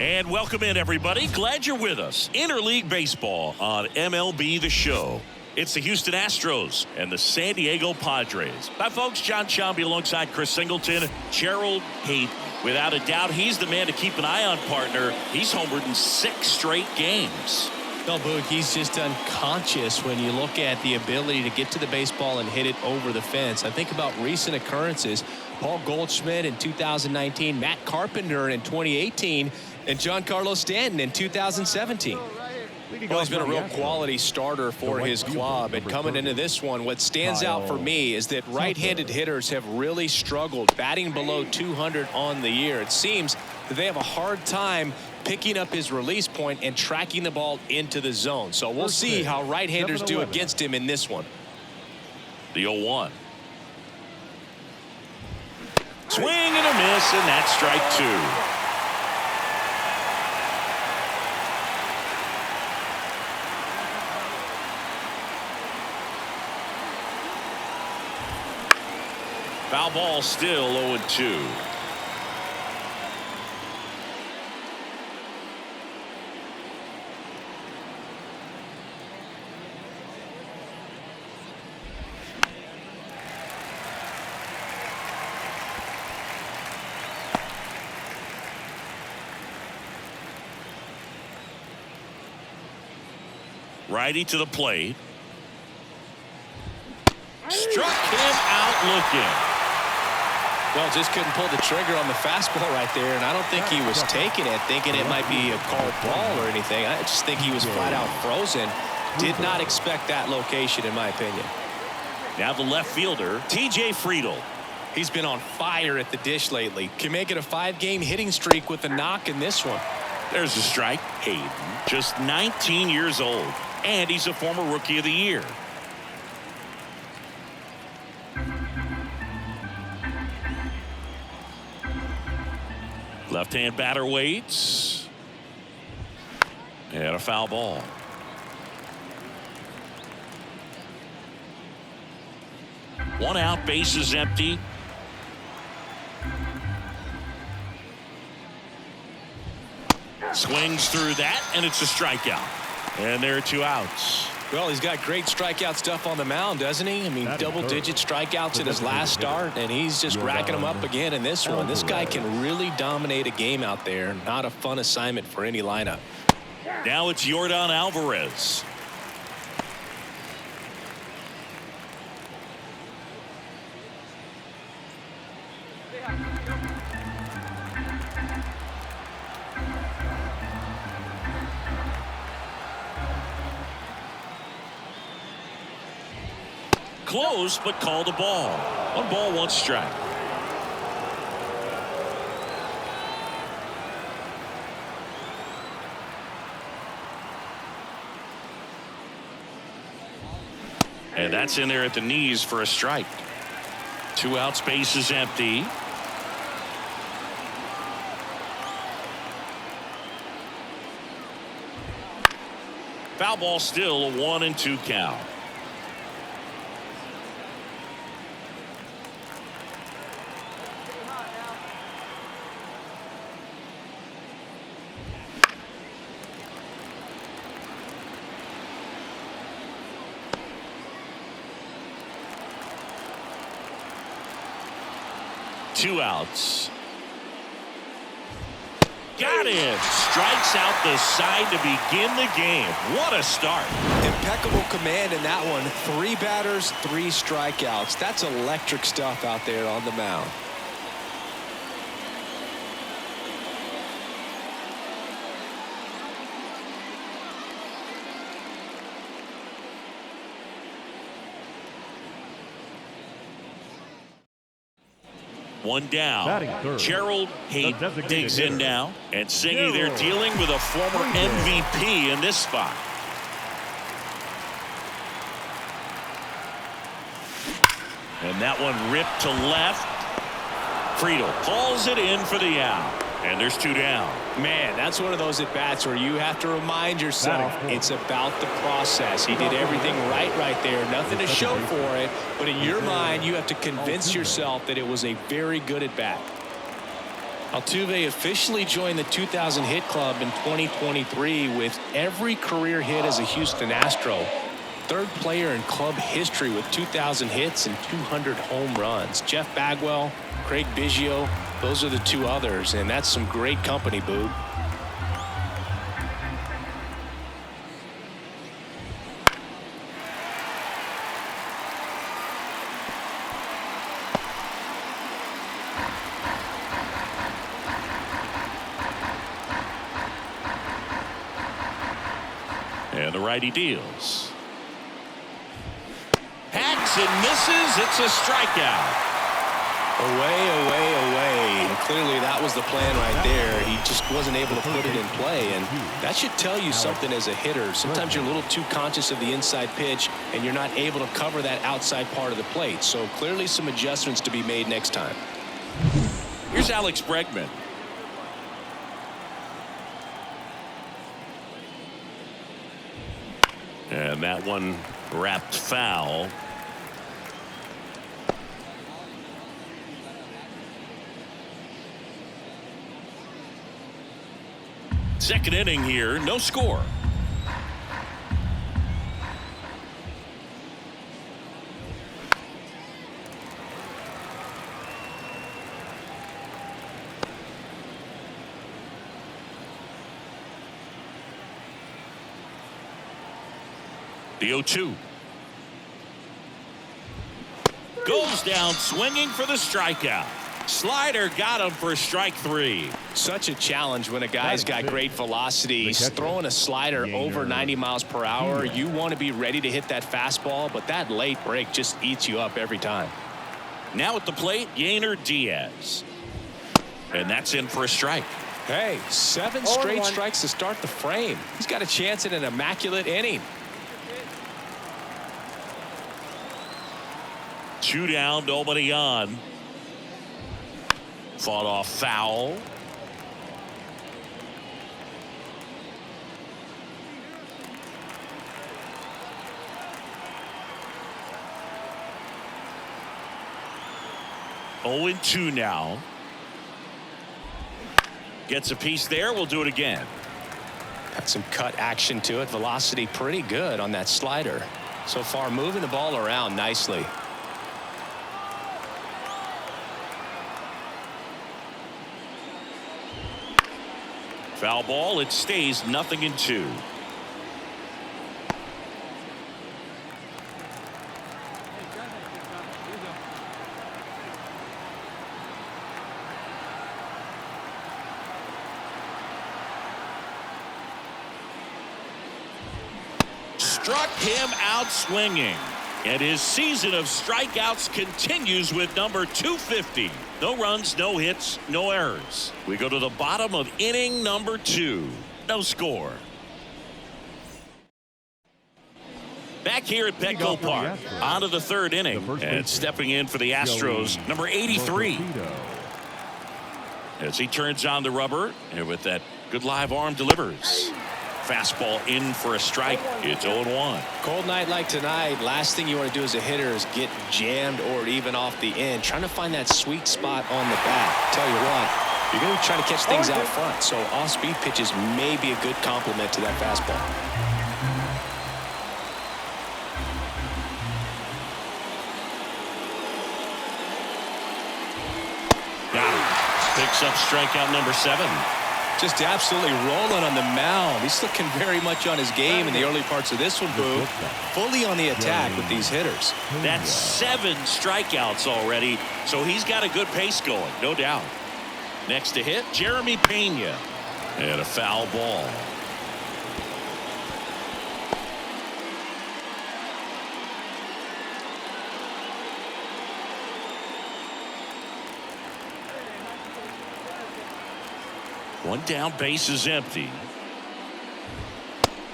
And welcome in, everybody. Glad you're with us. Interleague Baseball on MLB The Show. It's the Houston Astros and the San Diego Padres. Hi, folks. John Shambi alongside Chris Singleton. Gerald Hayden. Without a doubt, he's the man to keep an eye on, partner. He's homered in 6 straight games. No, Boog, he's just unconscious when you look at the ability to get to the baseball and hit it over the fence. I think about recent occurrences. Paul Goldschmidt in 2019, Matt Carpenter in 2018, and Giancarlo Stanton in 2017. Well, he's been a real quality starter for his club, and coming into this one, what stands out for me is that right-handed hitters have really struggled, batting below 200 on the year. It seems that they have a hard time picking up his release point and tracking the ball into the zone. So we'll see how right-handers do against him in this one. The 0-1. Swing and a miss, and that's strike 2. Foul ball, still 0-2. Righty to the plate. Struck him out looking. Well, just couldn't pull the trigger on the fastball right there, and I don't think he was taking it, thinking it might be a called ball or anything. I just think he was flat out frozen. Did not expect that location, in my opinion. Now the left fielder, T.J. Friedl. He's been on fire at the dish lately. Can make it a 5-game hitting streak with a knock in this one. There's a strike. Hayden, just 19 years old, and he's a former Rookie of the Year. Left-hand batter waits. And a foul ball. One out, base is empty. Swings through that, and it's a strikeout. And there are 2 outs. Well, he's got great strikeout stuff on the mound, doesn't he? I mean, double-digit strikeouts in his last start, and he's just racking them up again in this one. This guy can really dominate a game out there. Not a fun assignment for any lineup. Now it's Yordan Alvarez. Close, but called a ball. 1 ball, 1 strike. And that's in there at the knees for a strike. 2 outs, base is empty. Foul ball, still a 1-2 count. Two outs. Got it. Strikes out the side to begin the game. What a start. Impeccable command in that one. 3 batters, 3 strikeouts. That's electric stuff out there on the mound. One down. Gerald Hayden digs in now. And Singy, they're dealing with a former MVP in this spot. And that one ripped to left. Friedl pulls it in for the out. And there's 2 down. Man, that's one of those at-bats where you have to remind yourself it's about the process. He did everything right there. Nothing to show for it. But in your mind, you have to convince yourself that it was a very good at-bat. Altuve officially joined the 2,000 hit club in 2023 with every career hit as a Houston Astro. Third player in club history with 2,000 hits and 200 home runs. Jeff Bagwell, Craig Biggio, those are the two others, and that's some great company, Boog. And the righty deals. Hacks and misses. It's a strikeout. Away, away, away. And clearly that was the plan right there. He just wasn't able to put it in play. And that should tell you something as a hitter. Sometimes you're a little too conscious of the inside pitch, and you're not able to cover that outside part of the plate. So clearly some adjustments to be made next time. Here's Alex Bregman. And that one wrapped foul. Second inning here, no score. The 0-2. Goes down swinging for the strikeout. Slider got him for strike three. Such a challenge when a guy's got great velocity. He's throwing a slider over 90 miles per hour. You want to be ready to hit that fastball, but that late break just eats you up every time. Now at the plate, Yainer Diaz. And that's in for a strike. Hey, 7 straight strikes to start the frame. He's got a chance at an immaculate inning. 2 down, nobody on. Fought off foul. Oh, 2 now. Gets a piece there. We'll do it again. Got some cut action to it. Velocity pretty good on that slider. So far moving the ball around nicely. Foul ball. It stays 0-2. Struck him out swinging. And his season of strikeouts continues with number 250. No runs, no hits, no errors. We go to the bottom of inning number 2. No score. Back here at Petco Park. On to the third inning. And stepping in for the Astros, number 83. As he turns on the rubber, and with that good live arm delivers. Fastball in for a strike. It's 0-1. Cold night like tonight, last thing you want to do as a hitter is get jammed or even off the end. Trying to find that sweet spot on the bat. Tell you what, you're going to be trying to catch things out front, so off-speed pitches may be a good complement to that fastball. Got him. Picks up strikeout number 7. Just absolutely rolling on the mound. He's looking very much on his game in the early parts of this one, Boo. Fully on the attack with these hitters. That's 7 strikeouts already, so he's got a good pace going, no doubt. Next to hit, Jeremy Pena. And a foul ball. One down, base is empty.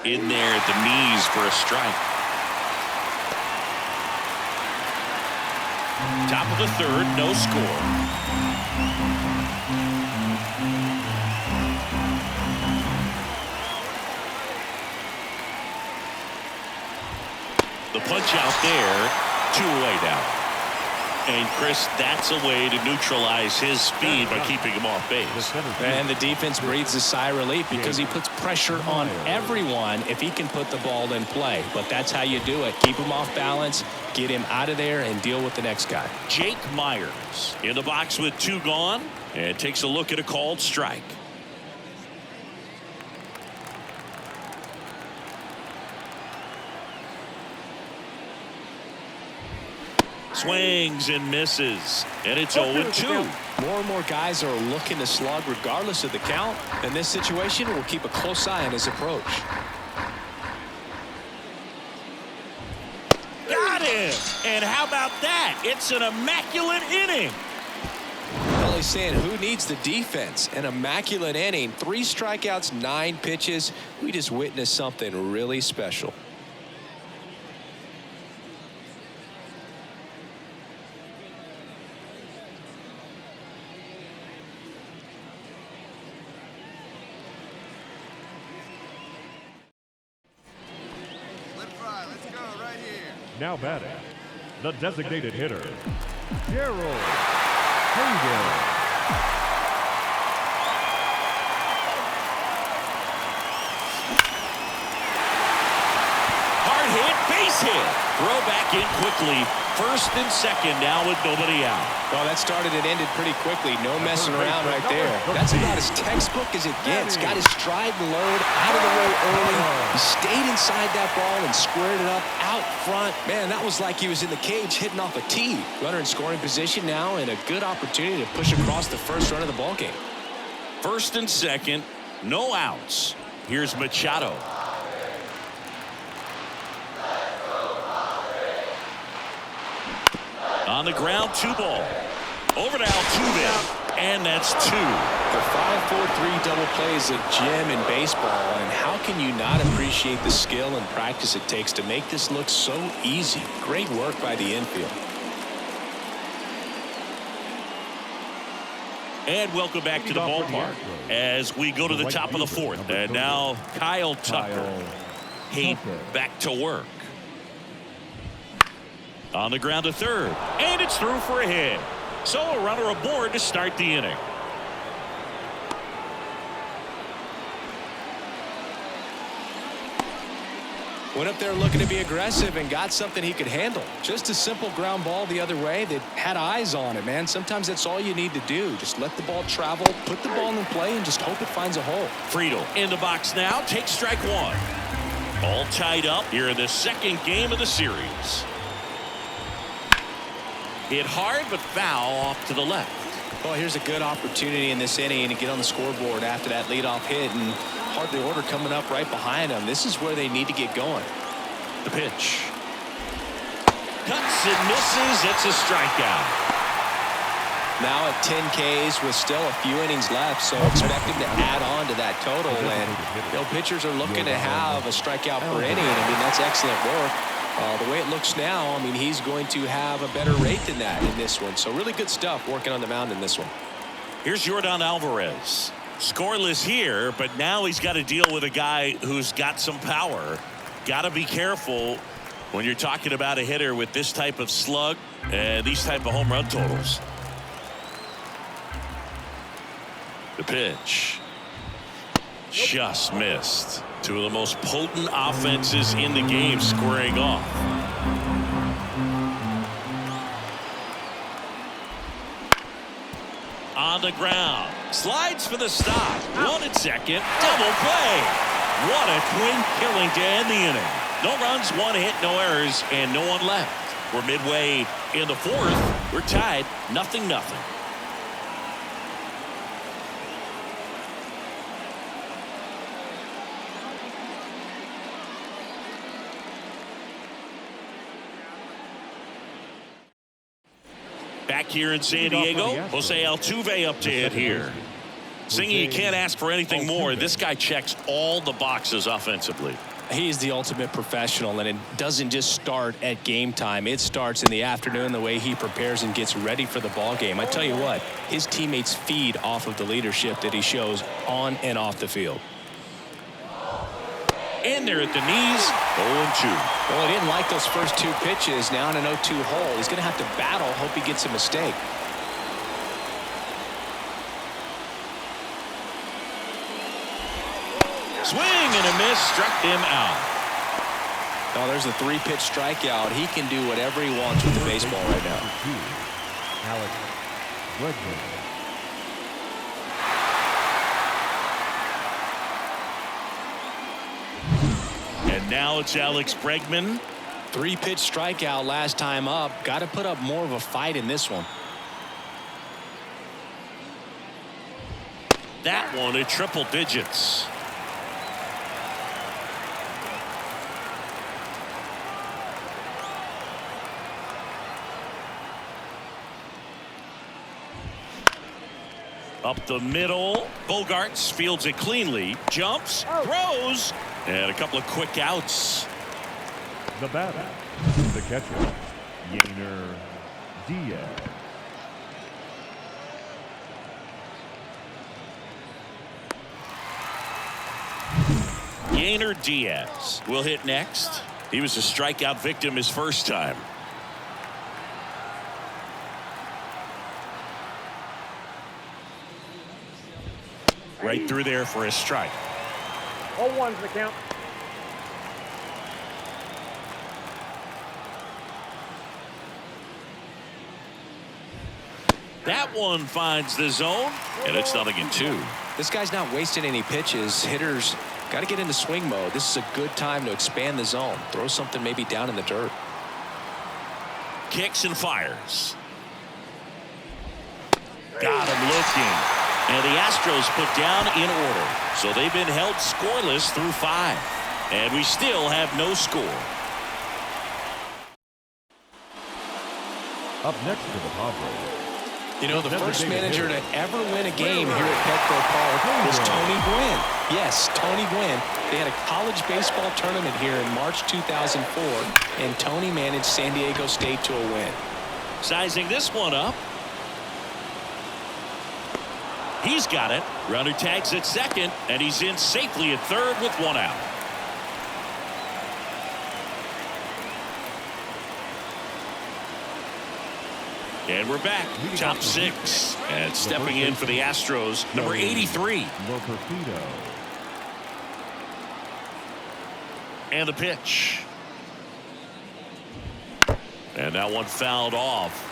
In there at the knees for a strike. Top of the third, no score. The punch out there, 2 away now. And, Chris, that's a way to neutralize his speed by keeping him off base. And the defense breathes a sigh of relief because he puts pressure on everyone if he can put the ball in play. But that's how you do it. Keep him off balance, get him out of there, and deal with the next guy. Jake Myers in the box with 2 gone and takes a look at a called strike. Swings and misses, and it's 0-2. More and more guys are looking to slug regardless of the count. In this situation, we'll keep a close eye on his approach. Got him! And how about that? It's an immaculate inning. Well, he's saying who needs the defense? An immaculate inning. 3 strikeouts, 9 pitches. We just witnessed something really special. Now batting, the designated hitter, Gerald Hayden. Hard hit, base hit. Throw back in quickly. First and second now with nobody out. Well, that started and ended pretty quickly. No messing around right there. That's about as textbook as it gets. Got his stride and load out of the way early. He stayed inside that ball and squared it up out front. Man, that was like he was in the cage hitting off a tee. Runner in scoring position now and a good opportunity to push across the first run of the ball game. First and second, no outs. Here's Machado. On the ground, 2 ball. Over to Altuve, and that's 2. The 5-4-3 double play is a gem in baseball, and how can you not appreciate the skill and practice it takes to make this look so easy? Great work by the infield. And welcome back to the ballpark as we go to the top of the 4th. And now Kyle Tucker. He back to work. On the ground to third, and it's through for a hit. So a runner aboard to start the inning. Went up there looking to be aggressive and got something he could handle. Just a simple ground ball the other way that had eyes on it, man. Sometimes that's all you need to do. Just let the ball travel, put the ball in play, and just hope it finds a hole. Friedel in the box now, takes strike 1. All tied up here in the second game of the series. Hit hard but foul off to the left. Well, here's a good opportunity in this inning to get on the scoreboard after that leadoff hit, and hardly order coming up right behind them. This is where they need to get going. The pitch. Cuts and misses. It's a strikeout. Now at 10 Ks with still a few innings left, so expect him to add on to that total. And pitchers are looking to have a strikeout per inning. I mean, that's excellent work. The way it looks now, I mean, he's going to have a better rate than that in this one. So really good stuff working on the mound in this one. Here's Yordan Alvarez. Scoreless here, but now he's got to deal with a guy who's got some power. Got to be careful when you're talking about a hitter with this type of slug and these type of home run totals. The pitch. Just missed. 2 of the most potent offenses in the game squaring off. On the ground. Slides for the stop. 1 at second. Double play. What a twin killing to end the inning. No runs, 1 hit, no errors, and no one left. We're midway in the 4th. We're tied 0-0. Back here in San Diego, Jose Altuve up to hit here. Singy, you can't ask for anything more. This guy checks all the boxes offensively. He's the ultimate professional, and it doesn't just start at game time. It starts in the afternoon, the way he prepares and gets ready for the ball game. I tell you what, his teammates feed off of the leadership that he shows on and off the field. In there at the knees, 0-2. Well, he didn't like those first two pitches. Now in an 0-2 hole, he's going to have to battle, hope he gets a mistake. Swing and a miss, struck him out. Oh, there's a 3-pitch strikeout. He can do whatever he wants with the baseball right now. Alex Bregman. And now it's Alex Bregman. 3-pitch strikeout last time up. Got to put up more of a fight in this one. That one at triple digits. Up the middle, Bogarts fields it cleanly, jumps, throws, and a couple of quick outs. The batter, the catcher, Yainer Diaz. Yainer Diaz will hit next. He was a strikeout victim his first time. Right through there for a strike. 0-1's the count. That one finds the zone, and it's 0-2. This guy's not wasting any pitches. Hitters got to get into swing mode. This is a good time to expand the zone. Throw something maybe down in the dirt. Kicks and fires. Got him looking. And the Astros put down in order. So they've been held scoreless through 5. And we still have no score. Up next to the Padres. You know, the first manager to ever win a game here at Petco Park was Tony Gwynn. Yes, Tony Gwynn. They had a college baseball tournament here in March 2004, and Tony managed San Diego State to a win. Sizing this one up. He's got it. Runner tags at second, and he's in safely at third with 1 out. And we're back. Top 6. And stepping in for the Astros, number 83. Loperfido. And the pitch. And that one fouled off.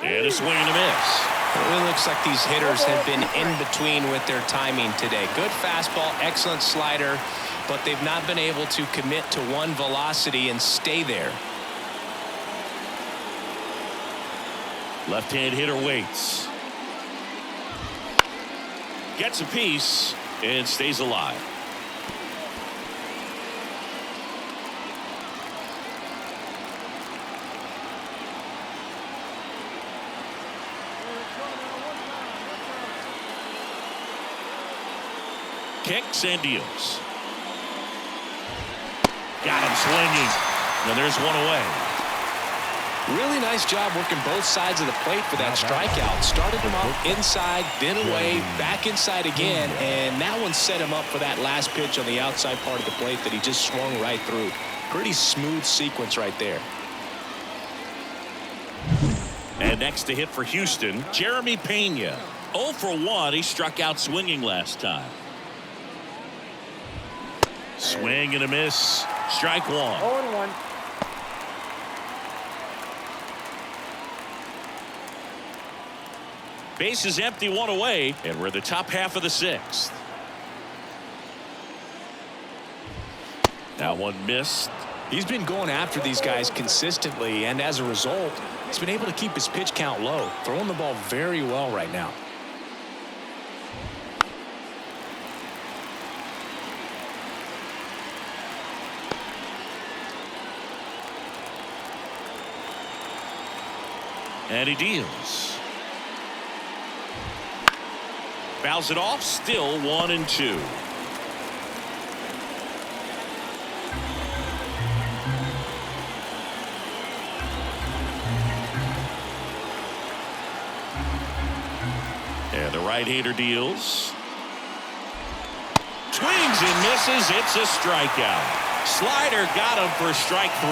And a swing and a miss. It really looks like these hitters have been in between with their timing today. Good fastball, excellent slider, but they've not been able to commit to one velocity and stay there. Left-hand hitter waits. Gets a piece and stays alive. Kicks and deals. Got him swinging. And there's one away. Really nice job working both sides of the plate for that strikeout. Started him up inside, then away, back inside again, and that one set him up for that last pitch on the outside part of the plate that he just swung right through. Pretty smooth sequence right there. And next to hit for Houston, Jeremy Pena. 0 for 1. He struck out swinging last time. Swing and a miss. Strike 1. 0-1. Base is empty, 1 away, and we're the top half of the 6th. That one missed. He's been going after these guys consistently, and as a result, he's been able to keep his pitch count low, throwing the ball very well right now. And he deals. Fouls it off, still 1-2. right-hander deals. Swings and misses. It's a strikeout. Slider got him for strike 3.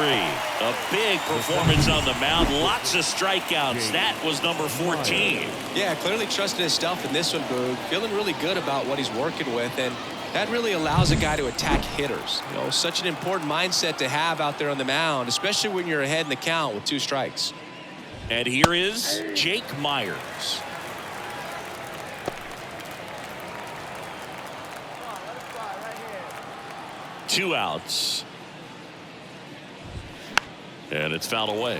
A big performance on the mound. Lots of strikeouts. That was number 14. Yeah, clearly trusting his stuff in this one, Boog. Feeling really good about what he's working with, and that really allows a guy to attack hitters. You know, such an important mindset to have out there on the mound, especially when you're ahead in the count with 2 strikes. And here is Jake Myers. Two outs. And it's fouled away.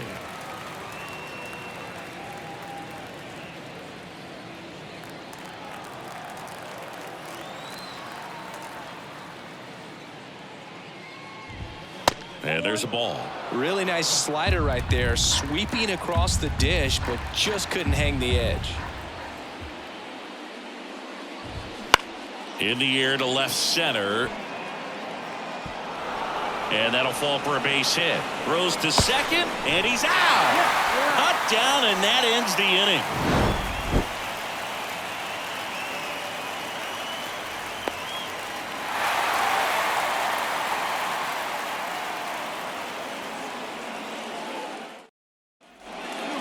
And there's a ball. Really nice slider right there, sweeping across the dish, but just couldn't hang the edge. In the air to left center. And that'll fall for a base hit. Throws to second, and he's out. Cut down, and that ends the inning.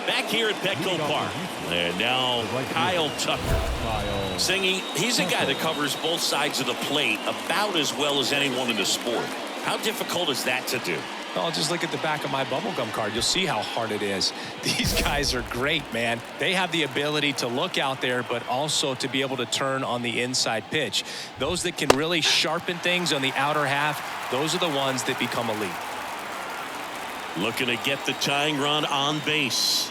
Back here at Petco Park. And now Kyle Tucker. Singing, he's a guy that covers both sides of the plate about as well as anyone in the sport. How difficult is that to do? Oh, just look at the back of my bubblegum card. You'll see how hard it is. These guys are great, man. They have the ability to look out there, but also to be able to turn on the inside pitch. Those that can really sharpen things on the outer half, those are the ones that become elite. Looking to get the tying run on base.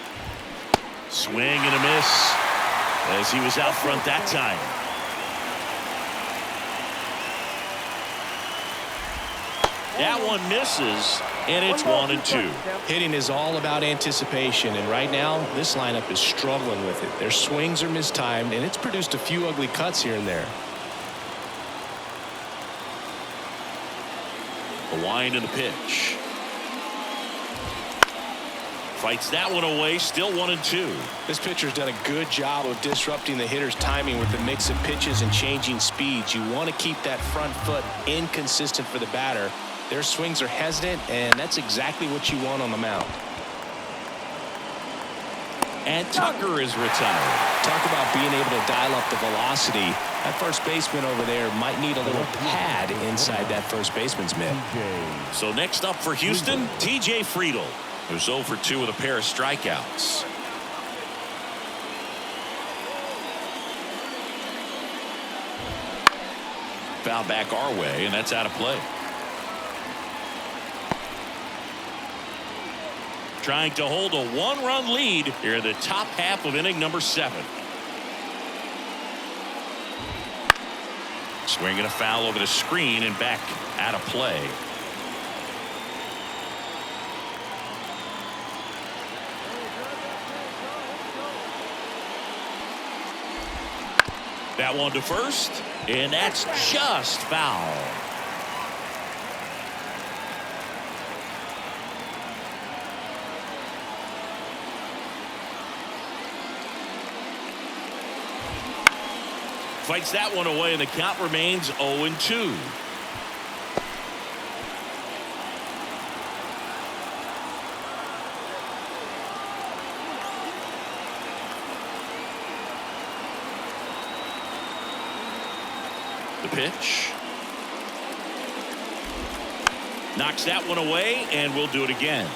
Swing and a miss as he was out front that time. That one misses, and it's 1-2. Hitting is all about anticipation, and right now this lineup is struggling with it. Their swings are mistimed, and it's produced a few ugly cuts here and there. A wind and a pitch. Fights that one away, still 1-2. This pitcher's done a good job of disrupting the hitter's timing with the mix of pitches and changing speeds. You want to keep that front foot inconsistent for the batter. Their swings are hesitant, and that's exactly what you want on the mound. And Tucker is retired. Talk about being able to dial up the velocity. That first baseman over there might need a little pad inside that first baseman's mitt. So next up for Houston, TJ Friedl, who's 0 for 2 with a pair of strikeouts. Foul back our way, and that's out of play. Trying to hold a 1-run lead here in the top half of inning number 7. Swinging a foul over the screen and back out of play. That one to first, and that's just foul. Fights that one away, and the count remains 0-2. The pitch. Knocks that one away, and we'll do it again.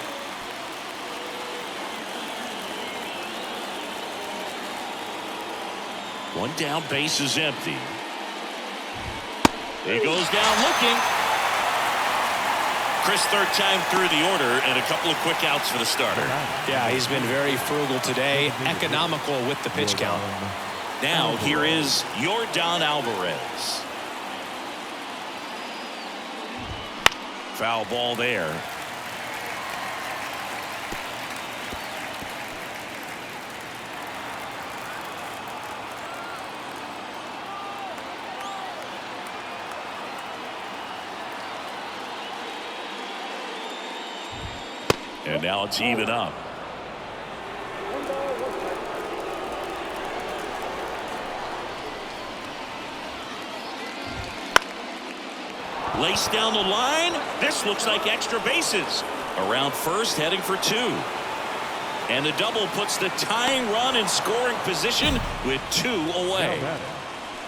One down, base is empty. He goes down looking. Chris, third time through the order, and a couple of quick outs for the starter. Yeah, he's been very frugal today, economical with the pitch count. Now here is Yordan Alvarez. Foul ball there. And now it's even up. Laced down the line. This looks like extra bases. Around first, heading for 2. And the double puts the tying run in scoring position with 2 away.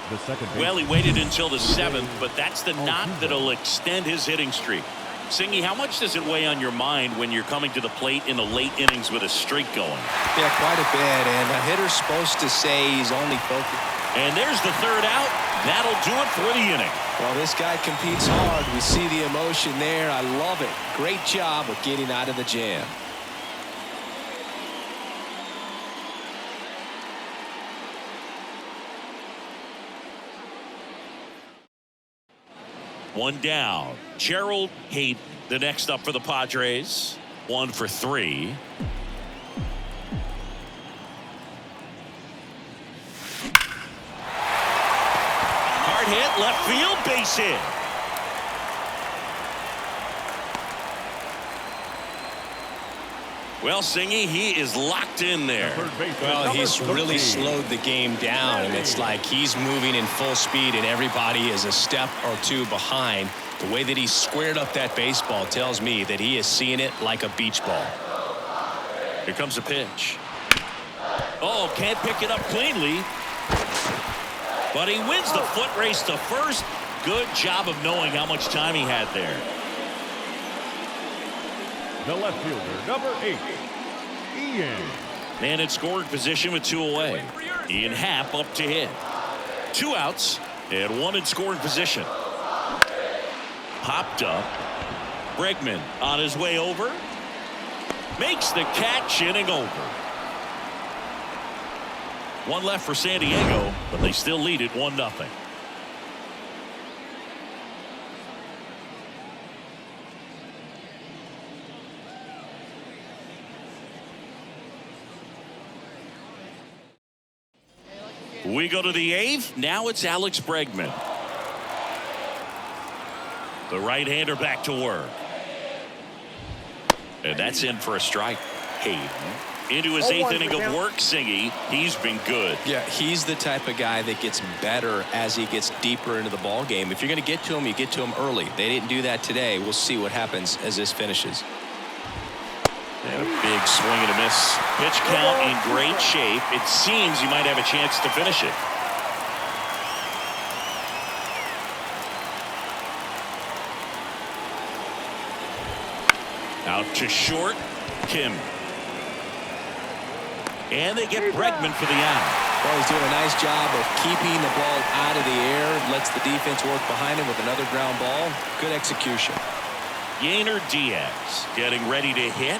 The second base. Well, he waited until the 7th, but that's the knock that'll extend his hitting streak. Singy, how much does it weigh on your mind when you're coming to the plate in the late innings with a streak going? Yeah, quite a bit, and a hitter's supposed to say he's only focused. And there's the 3rd out. That'll do it for the inning. Well, this guy competes hard. We see the emotion there. I love it. Great job of getting out of the jam. One down. Gerald Hayden, the next up for the Padres. 1 for 3. Hard hit, left field, base hit. Well, Singy, he is locked in there. Well, he's really slowed the game down, and it's like he's moving in full speed, and everybody is a step or 2 behind. The way that he squared up that baseball tells me that he is seeing it like a beach ball. Here comes a pitch. Oh, can't pick it up cleanly. But he wins the foot race to first. Good job of knowing how much time he had there. The left fielder, number 8, Ian. Man in scoring position with 2 away. Ian Happ up to hit. 2 outs and 1 in scoring position. Popped up. Bregman on his way over. Makes the catch, inning over. 1 left for San Diego, but they still lead it 1-0. We go to the 8th. Now it's Alex Bregman. The right-hander back to work. And that's in for a strike. Hayden into his 8th inning of work. Singy, he's been good. Yeah, he's the type of guy that gets better as he gets deeper into the ball game. If you're going to get to him, you get to him early. They didn't do that today. We'll see what happens as this finishes. And a big swing and a miss. Pitch count in great shape. It seems he might have a chance to finish it. Out to short. Kim. And they get Bregman for the out. Well, he's doing a nice job of keeping the ball out of the air. Lets the defense work behind him with another ground ball. Good execution. Yainer Diaz getting ready to hit.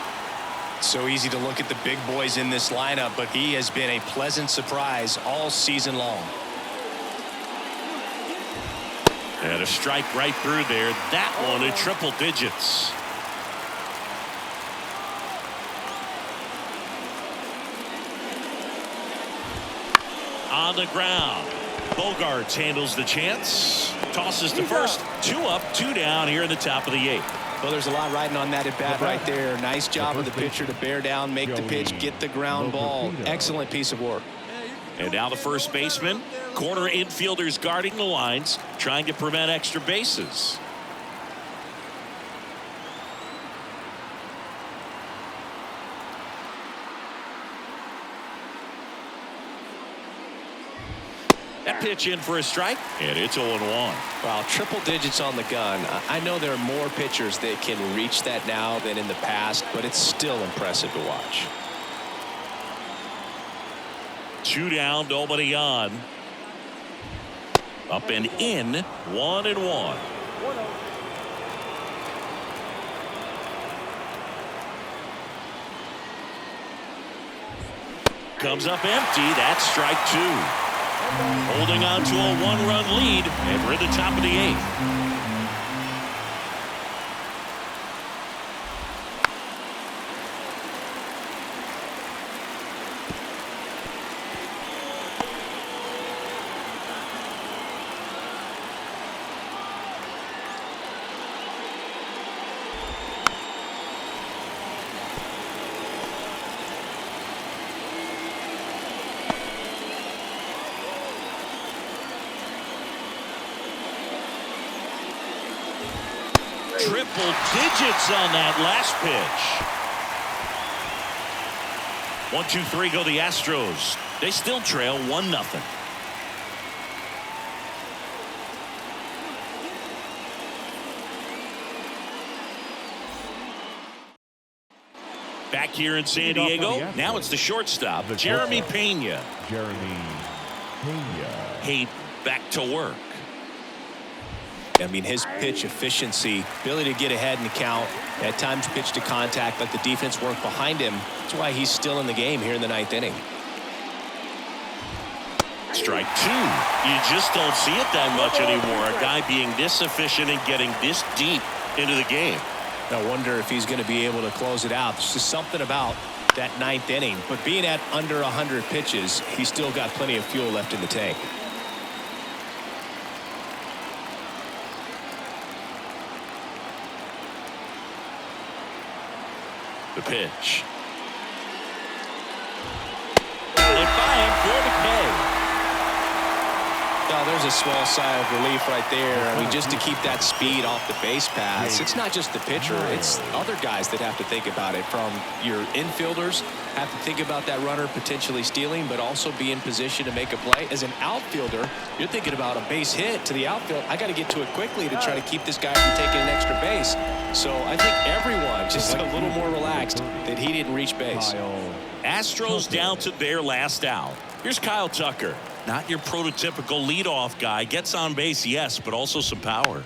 So easy to look at the big boys in this lineup, but he has been a pleasant surprise all season long. And a strike right through there. That one in triple digits. On the ground. Bogarts handles the chance. Tosses to first. 2 up, 2 down here in the top of the 8th. Well, there's a lot riding on that at bat right there. Nice job of the pitcher to bear down, make the pitch, get the ground ball. Excellent piece of work. And now the first baseman. Corner infielders guarding the lines, trying to prevent extra bases. That pitch in for a strike, and it's 0-1. Wow, triple digits on the gun. I know there are more pitchers that can reach that now than in the past, but it's still impressive to watch. 2 down, nobody on. Up and in, 1-1. Comes up empty. That's strike 2. Holding on to a 1-run lead, and we're at the top of the 8th. triple digits on that last pitch. 1-2-3 go the Astros. They still trail 1-0. Back here in San Diego, now it's the shortstop, Jeremy Pena. Jeremy Pena. Hey, back to work. I mean, his pitch efficiency, ability to get ahead in the count, at times pitch to contact, let the defense work behind him. That's why he's still in the game here in the 9th inning. Strike 2. You just don't see it that much anymore. A guy being this efficient and getting this deep into the game. I wonder if he's going to be able to close it out. There's just something about that 9th inning. But being at under 100 pitches, he's still got plenty of fuel left in the tank. The pitch. Got it by him for the K. Now, there's a small sigh of relief right there. I mean, just to keep that speed off the base paths. It's not just the pitcher. It's other guys that have to think about it. From your infielders have to think about that runner potentially stealing, but also be in position to make a play. As an outfielder, you're thinking about a base hit to the outfield. I got to get to it quickly to try to keep this guy from taking an extra base. So I think everyone just a little more relaxed that he didn't reach base. Astros down to their last out. Here's Kyle Tucker. Not your prototypical leadoff guy. Gets on base, yes, but also some power.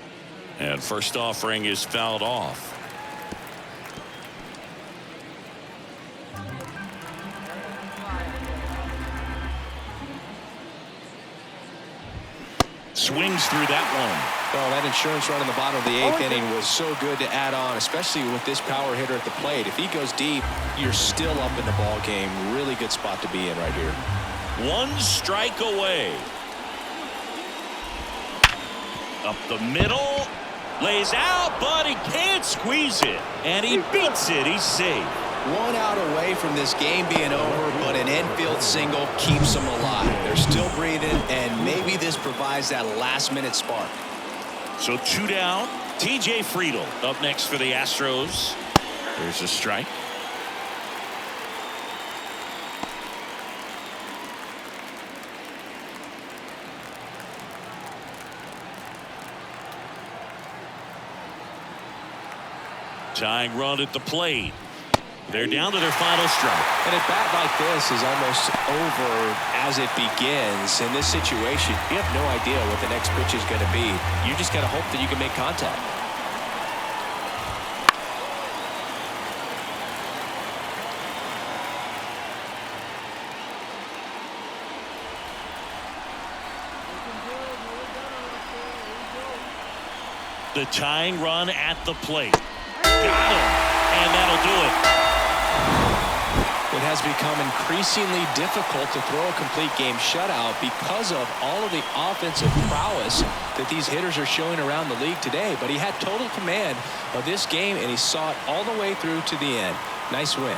And first offering is fouled off. Swings through that one. Oh, that insurance run in the bottom of the 8th inning was so good to add on, especially with this power hitter at the plate. If he goes deep, you're still up in the ball game. Really good spot to be in right here. 1 strike away. Up the middle. Lays out, but he can't squeeze it. And he beats it. He's safe. 1 out away from this game being over, but an infield single keeps them alive. They're still breathing, and maybe this provides that last-minute spark. So 2 down. TJ Friedl up next for the Astros. There's a strike. Tying run at the plate. They're down to their final strike. And a bat like this is almost over as it begins. In this situation, you have no idea what the next pitch is going to be. You just got to hope that you can make contact. The tying run at the plate. Got him. And that'll do it. It has become increasingly difficult to throw a complete game shutout because of all of the offensive prowess that these hitters are showing around the league today. But he had total command of this game, and he saw it all the way through to the end. Nice win.